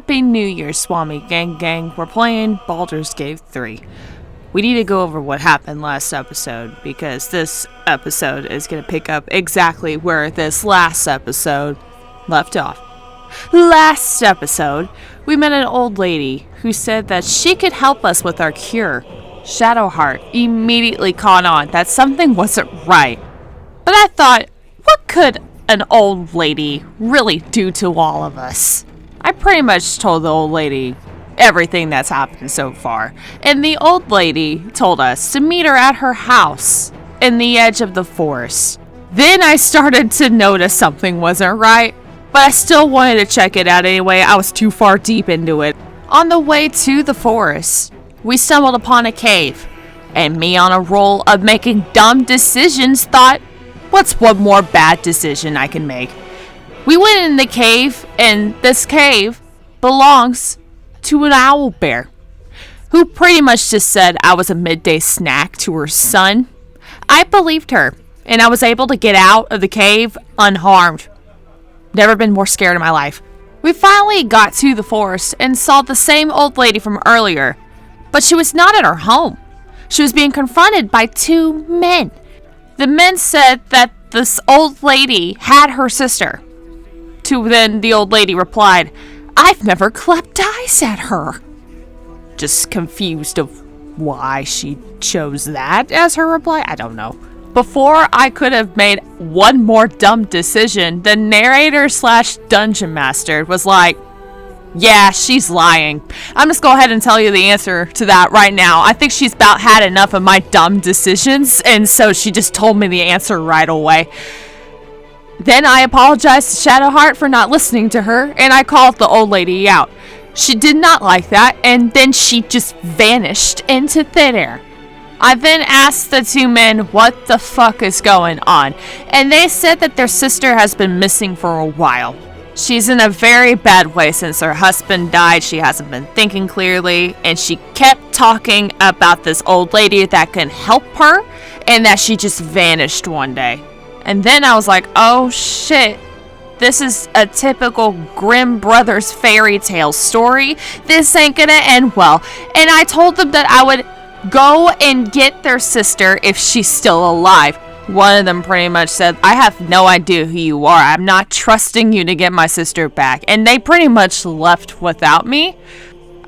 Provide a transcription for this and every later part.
Happy New Year, Swami Gang. We're playing Baldur's Gate 3. We need to go over what happened last episode, because this episode is going to pick up exactly where this last episode left off. Last episode, we met an old lady who said that she could help us with our cure. Shadowheart immediately caught on that something wasn't right. But I thought, what could an old lady really do to all of us? I pretty much told the old lady everything that's happened so far. And the old lady told us to meet her at her house in the edge of the forest. Then I started to notice something wasn't right, but I still wanted to check it out anyway. I was too far deep into it. On the way to the forest, we stumbled upon a cave. And me, on a roll of making dumb decisions, thought, what's one more bad decision I can make? We went in the cave, and this cave belongs to an owl bear, who pretty much just said I was a midday snack to her son. I believed her, and I was able to get out of the cave unharmed. Never been more scared in my life. We finally got to the forest and saw the same old lady from earlier, but she was not at her home. She was being confronted by two men. The men said that this old lady had her sister. To then the old lady replied, I've never clapped eyes at her. Just confused of why she chose that as her reply. I don't know. Before I could have made one more dumb decision, the narrator / dungeon master was like, yeah, she's lying. I'm just go ahead and tell you the answer to that right now. I think she's about had enough of my dumb decisions, and so she just told me the answer right away. Then I apologized to Shadowheart for not listening to her, and I called the old lady out. She did not like that, and then she just vanished into thin air. I then asked the two men what the fuck is going on, and they said that their sister has been missing for a while. She's in a very bad way since her husband died. She hasn't been thinking clearly, and she kept talking about this old lady that can help her, and that she just vanished one day. And then I was like, oh shit, this is a typical Grimm Brothers fairy tale story. This ain't gonna end well. And I told them that I would go and get their sister if she's still alive. One of them pretty much said, I have no idea who you are. I'm not trusting you to get my sister back. And they pretty much left without me.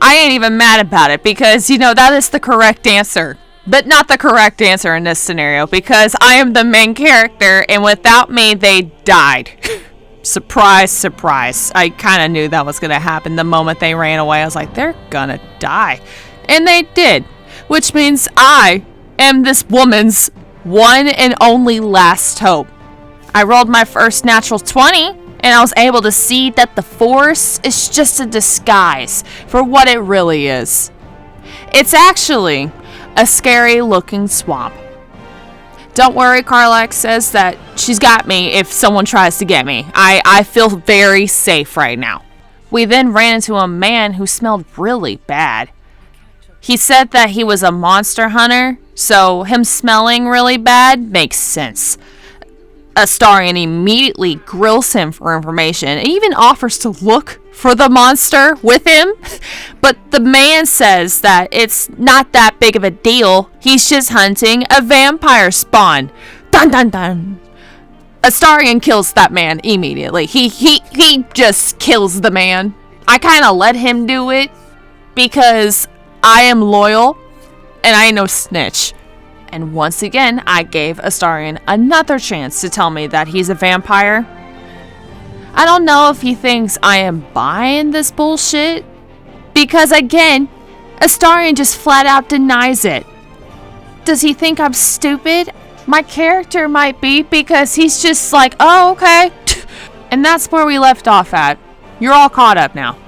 I ain't even mad about it because, that is the correct answer. But not the correct answer in this scenario because I am the main character and without me, they died. Surprise, surprise. I kind of knew that was going to happen the moment they ran away. I was like, they're gonna die. And they did. Which means I am this woman's one and only last hope. I rolled my first natural 20, and I was able to see that the forest is just a disguise for what it really is. It's actually a scary looking swamp. Don't worry, Karlach says that she's got me if someone tries to get me. I feel very safe right now. We then ran into a man who smelled really bad. He said that he was a monster hunter, so him smelling really bad makes sense. Astarion immediately grills him for information and even offers to look for the monster with him. But the man says that it's not that big of a deal. He's just hunting a vampire spawn. Dun dun dun. Astarion kills that man immediately. He just kills the man. I kind of let him do it because I am loyal and I ain't no snitch. And once again, I gave Astarion another chance to tell me that he's a vampire. I don't know if he thinks I am buying this bullshit, because again, Astarion just flat out denies it. Does he think I'm stupid? My character might be, because he's just like, oh, okay. And that's where we left off at. You're all caught up now.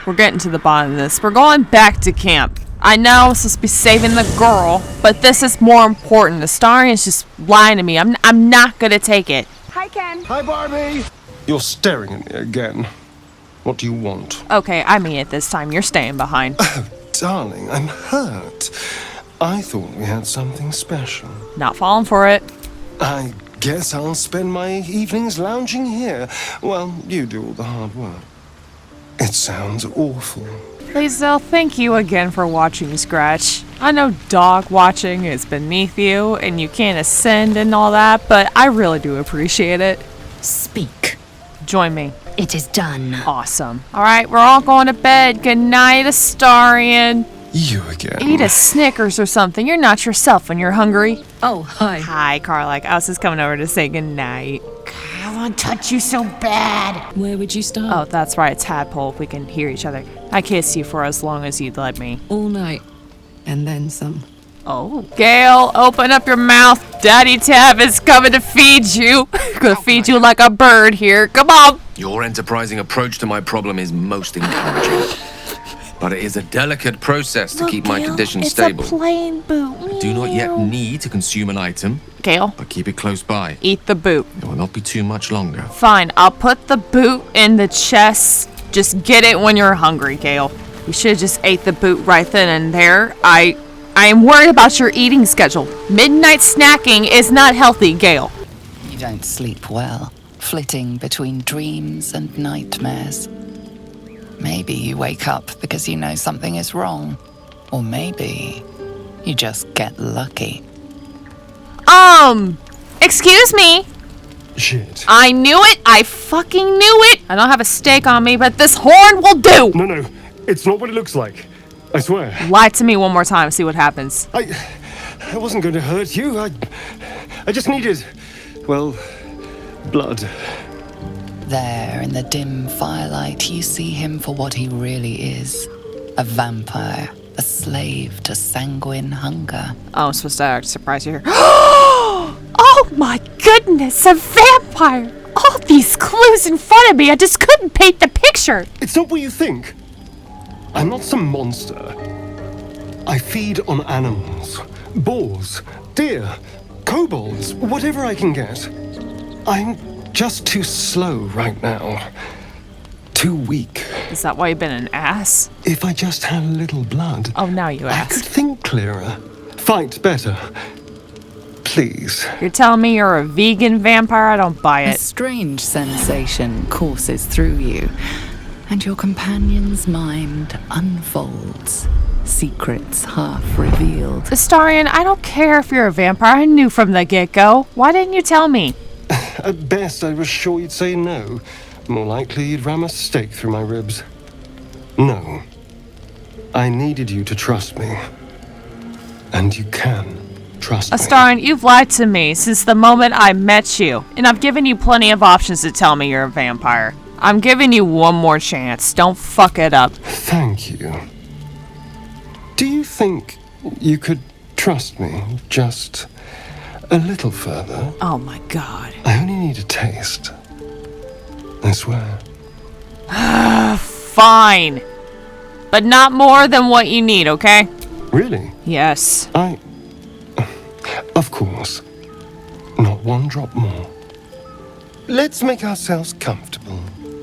We're getting to the bottom of this. We're going back to camp. I know I'm supposed to be saving the girl, but this is more important. Astarion's just lying to me. I'm not gonna take it. Hi, Ken. Hi, Barbie. You're staring at me again. What do you want? Okay, I mean it this time. You're staying behind. Oh, darling, I'm hurt. I thought we had something special. Not falling for it. I guess I'll spend my evenings lounging here while you do all the hard work. It sounds awful. Lae'zel, thank you again for watching Scratch. I know dog watching is beneath you and you can't ascend and all that, but I really do appreciate it. Speak. Join me. It is done. Awesome. Alright, we're all going to bed. Good night, Astarion. You again. Eat a Snickers or something. You're not yourself when you're hungry. Oh, hi. Hi, Karlach. I was just coming over to say good night. I want to touch you so bad. Where would you start? Oh, that's right, Tadpole. We can hear each other. I kissed you for as long as you'd let me. All night. And then some. Oh. Gale, open up your mouth. Daddy Tav is coming to feed you. Gonna feed you like a bird here. Come on. Your enterprising approach to my problem is most encouraging. But it is a delicate process to keep my condition stable. It's a plain boot. I do not yet need to consume an item, Gale, but keep it close by. eat the boot. It will not be too much longer. Fine, I'll put the boot in the chest. Just get it when you're hungry, Gale. You should have just ate the boot right then and there. I am worried about your eating schedule. Midnight snacking is not healthy, Gale. You don't sleep well, flitting between dreams and nightmares. Maybe you wake up because you know something is wrong. Or maybe you just get lucky. Excuse me. Shit. I knew it. I fucking knew it. I don't have a steak on me, but this horn will do. No, it's not what it looks like. I swear. Lie to me one more time, see what happens. I wasn't going to hurt you. I just needed, well, blood. There, in the dim firelight, you see him for what he really is. A vampire, a slave to sanguine hunger. Oh, I'm supposed to surprise you here. Oh my goodness, a vampire! All these clues in front of me, I just couldn't paint the picture. It's not what you think. I'm not some monster. I feed on animals. Boars, deer, kobolds, whatever I can get. I'm just too slow right now. Too weak. Is that why you've been an ass? If I just had a little blood, Oh, now you I could ask. think clearer. Fight better. Please. You're telling me you're a vegan vampire? I don't buy A it. strange sensation courses through you, and your companion's mind unfolds, secrets half revealed. Astarion, I don't care if you're a vampire. I knew from the get-go. Why didn't you tell me? At best, I was sure you'd say no. More likely, you'd ram a stake through my ribs. No. I needed you to trust me. And you can trust me. Astarion, you've lied to me since the moment I met you. And I've given you plenty of options to tell me you're a vampire. I'm giving you one more chance. Don't fuck it up. Thank you. Do you think you could trust me just a little further? Oh my god. I only need a taste. I swear. Fine. But not more than what you need, okay? Really? Yes. Of course. Not one drop more. Let's make ourselves comfortable,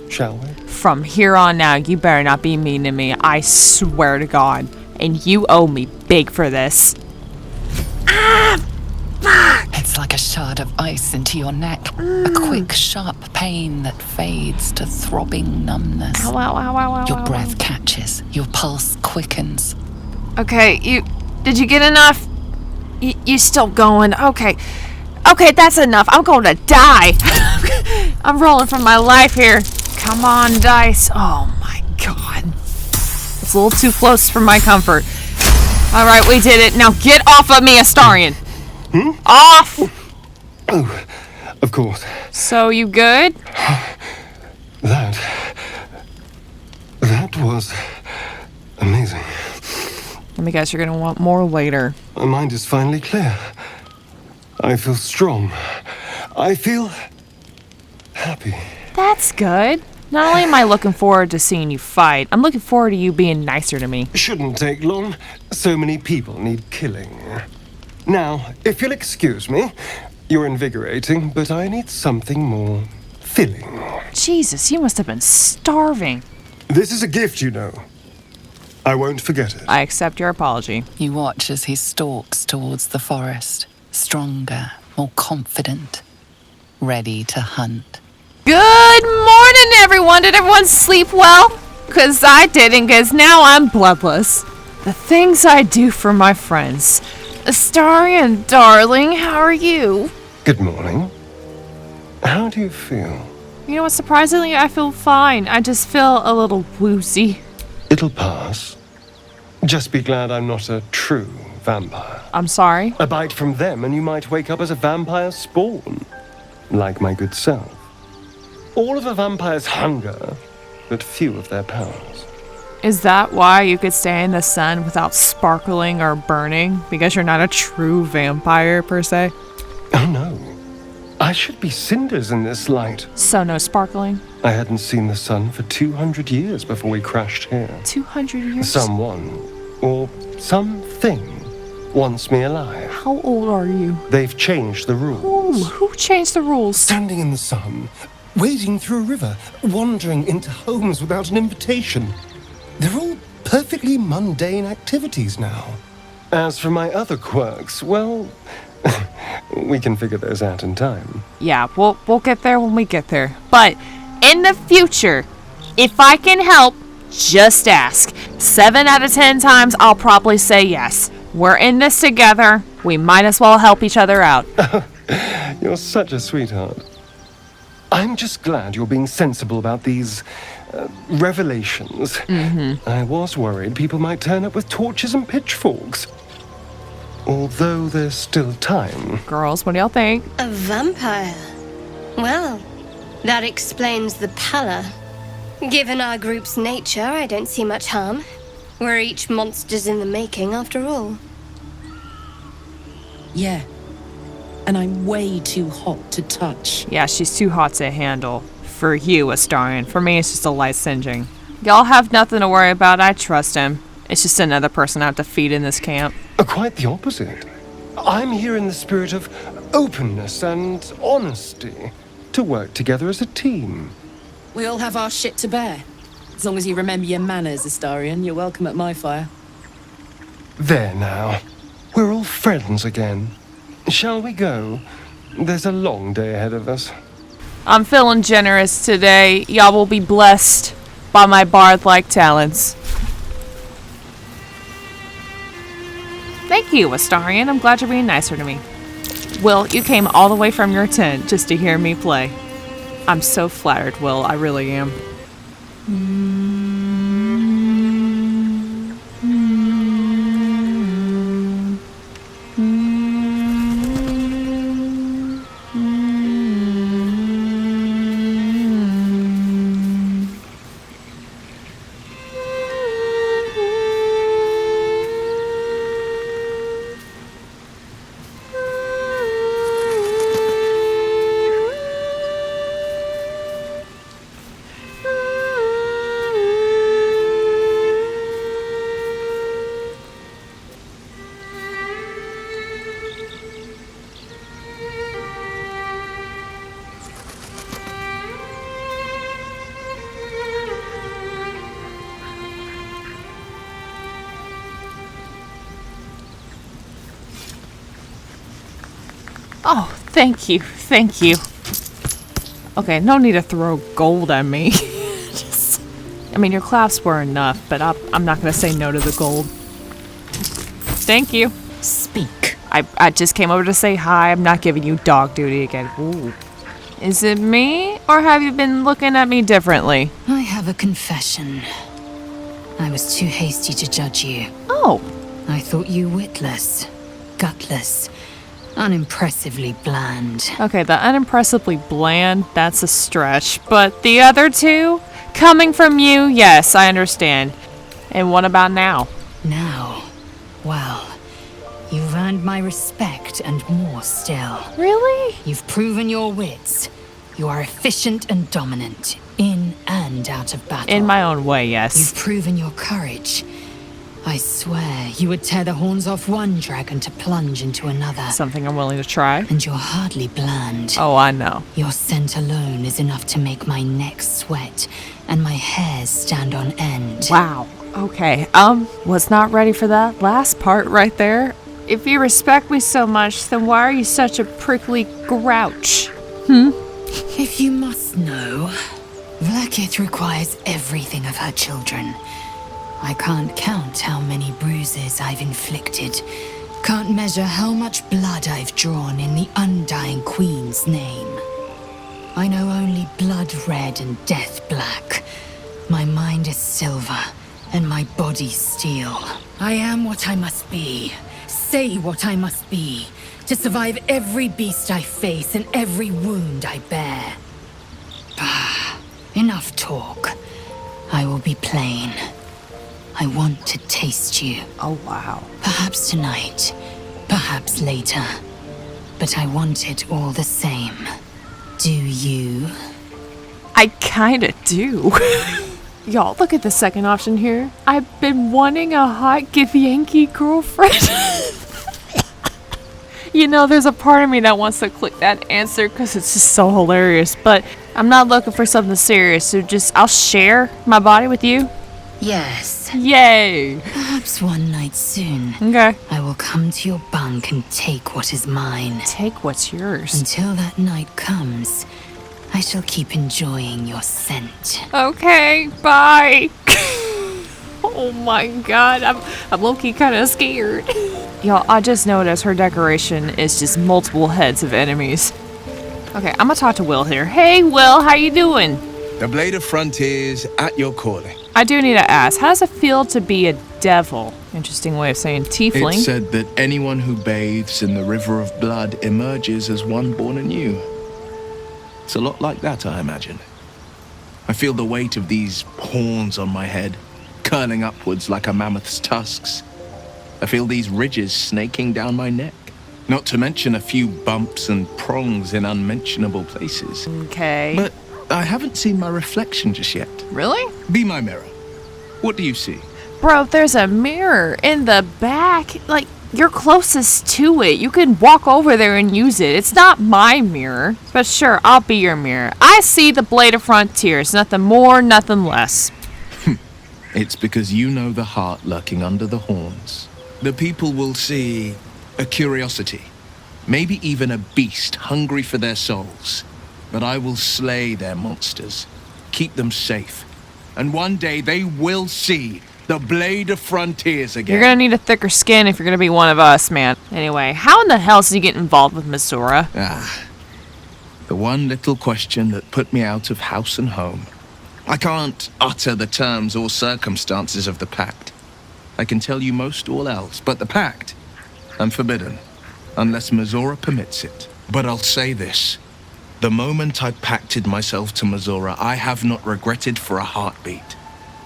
shall we? From here on now, you better not be mean to me. I swear to God. And you owe me big for this. It's like a shard of ice into your neck, a quick, sharp pain that fades to throbbing numbness. Ow, ow, ow, ow, ow, Your ow, breath catches, your pulse quickens. Okay, did you get enough? You still going? Okay, that's enough. I'm going to die. I'm rolling for my life here. Come on, dice. Oh my god, it's a little too close for my comfort. All right, we did it. Now get off of me, Astarion. Off. Oh, of course. So you good? That was amazing. Let me guess, you're gonna want more later. My mind is finally clear. I feel strong. I feel happy. That's good. Not only am I looking forward to seeing you fight, I'm looking forward to you being nicer to me. Shouldn't take long. So many people need killing. Now, if you'll excuse me, you're invigorating, but I need something more filling. Jesus, you must have been starving. This is a gift, you know. I won't forget it. I accept your apology. You watch as he stalks towards the forest, stronger, more confident, ready to hunt. Good morning, everyone. Did everyone sleep well? 'Cause I didn't, 'cause now I'm bloodless. The things I do for my friends. Astarion, darling, how are you? Good morning. How do you feel? You know what, surprisingly, I feel fine. I just feel a little woozy. It'll pass. Just be glad I'm not a true vampire. I'm sorry. A bite from them and you might wake up as a vampire spawn. Like my good self. All of a vampire's hunger, but few of their powers. Is that why you could stay in the sun without sparkling or burning? Because you're not a true vampire, per se? Oh no. I should be cinders in this light. So no sparkling? I hadn't seen the sun for 200 years before we crashed here. 200 years? Someone, or something, wants me alive. How old are you? They've changed the rules. Who changed the rules? Standing in the sun, wading through a river, wandering into homes without an invitation. They're all perfectly mundane activities now. As for my other quirks, well, we can figure those out in time. Yeah, we'll get there when we get there. But in the future, if I can help, just ask. 7 out of 10 times, I'll probably say yes. We're in this together. We might as well help each other out. You're such a sweetheart. I'm just glad you're being sensible about these revelations. I was worried people might turn up with torches and pitchforks. Although there's still time. Girls, what do y'all think? A vampire? Well, that explains the pallor. Given our group's nature, I don't see much harm. We're each monsters in the making, after all. Yeah. And I'm way too hot to touch. Yeah, she's too hot to handle. For you, Astarion. For me, it's just a light singeing. Y'all have nothing to worry about. I trust him. It's just another person I have to feed in this camp. Quite the opposite. I'm here in the spirit of openness and honesty to work together as a team. We all have our shit to bear. As long as you remember your manners, Astarion, you're welcome at my fire. There now. We're all friends again. Shall we go? There's a long day ahead of us. I'm feeling generous today. Y'all will be blessed by my bard-like talents. Thank you, Astarion. I'm glad you're being nicer to me. Will, you came all the way from your tent just to hear me play. I'm so flattered, Will. I really am. Oh, thank you. Thank you. Okay, no need to throw gold at me. I mean, your clasps were enough, but I'm not going to say no to the gold. Thank you. Speak. I just came over to say hi. I'm not giving you dog duty again. Ooh. Is it me, or have you been looking at me differently? I have a confession. I was too hasty to judge you. Oh. I thought you witless, gutless, unimpressively bland. Okay, the unimpressively bland, that's a stretch. But the other two, coming from you, yes, I understand. And what about now? Now, well, you've earned my respect and more still. Really? You've proven your wits. You are efficient and dominant, in and out of battle. In my own way, yes. You've proven your courage. I swear you would tear the horns off one dragon to plunge into another. Something I'm willing to try. And you're hardly bland. Oh, I know. Your scent alone is enough to make my neck sweat and my hairs stand on end. Wow. Okay, was not ready for that last part right there. If you respect me so much, then why are you such a prickly grouch? If you must know, Vlaakith requires everything of her children. I can't count how many bruises I've inflicted. Can't measure how much blood I've drawn in the undying Queen's name. I know only blood red and death black. My mind is silver, and my body steel. I am what I must be. Say what I must be. To survive every beast I face and every wound I bear. Bah, enough talk. I will be plain. I want to taste you. Oh, wow. Perhaps tonight, perhaps later. But I want it all the same. Do you? I kinda do. Y'all, look at the second option here. I've been wanting a hot Githyanki girlfriend. You know, there's a part of me that wants to click that answer because it's just so hilarious. But I'm not looking for something serious, so I'll share my body with you. Yes. Yay! Perhaps one night soon. Okay. I will come to your bunk and take what is mine. Take what's yours. Until that night comes, I shall keep enjoying your scent. Okay, bye. Oh my god, I'm low-key kind of scared. Y'all, I just noticed her decoration is just multiple heads of enemies. Okay, I'm gonna talk to Will here. Hey, Will, how you doing? The Blade of Frontiers at your calling. I do need to ask, how does it feel to be a devil? Interesting way of saying tiefling. It's said that anyone who bathes in the river of blood emerges as one born anew. It's a lot like that, I imagine. I feel the weight of these horns on my head, curling upwards like a mammoth's tusks. I feel these ridges snaking down my neck. Not to mention a few bumps and prongs in unmentionable places. Okay. But I haven't seen my reflection just yet. Really? Be my mirror. What do you see? Bro, there's a mirror in the back. Like, you're closest to it. You can walk over there and use it. It's not my mirror. But sure, I'll be your mirror. I see the Blade of Frontiers. Nothing more, nothing less. It's because you know the heart lurking under the horns. The people will see a curiosity. Maybe even a beast hungry for their souls. But I will slay their monsters. Keep them safe. And one day they will see the Blade of Frontiers again. You're gonna need a thicker skin if you're gonna be one of us, man. Anyway, how in the hell did you get involved with Misora? The one little question that put me out of house and home. I can't utter the terms or circumstances of the pact. I can tell you most all else, but the pact, I'm forbidden, unless Misora permits it. But I'll say this. The moment I pacted myself to Misora, I have not regretted for a heartbeat.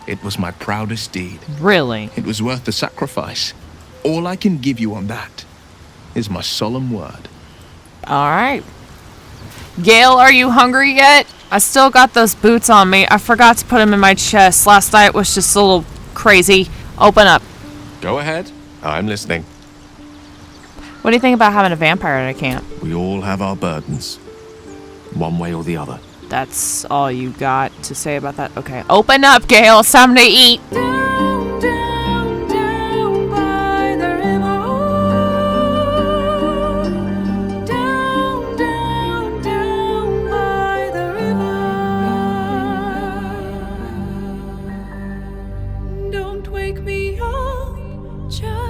It was my proudest deed. Really? It was worth the sacrifice. All I can give you on that is my solemn word. Alright. Gale, are you hungry yet? I still got those boots on me. I forgot to put them in my chest. Last night was just a little crazy. Open up. Go ahead. I'm listening. What do you think about having a vampire at a camp? We all have our burdens. One way or the other. That's all you got to say about that? Okay. Open up, Gale. It's time to eat. Down, down, down by the river. Down, down, down by the river. Don't wake me up, child.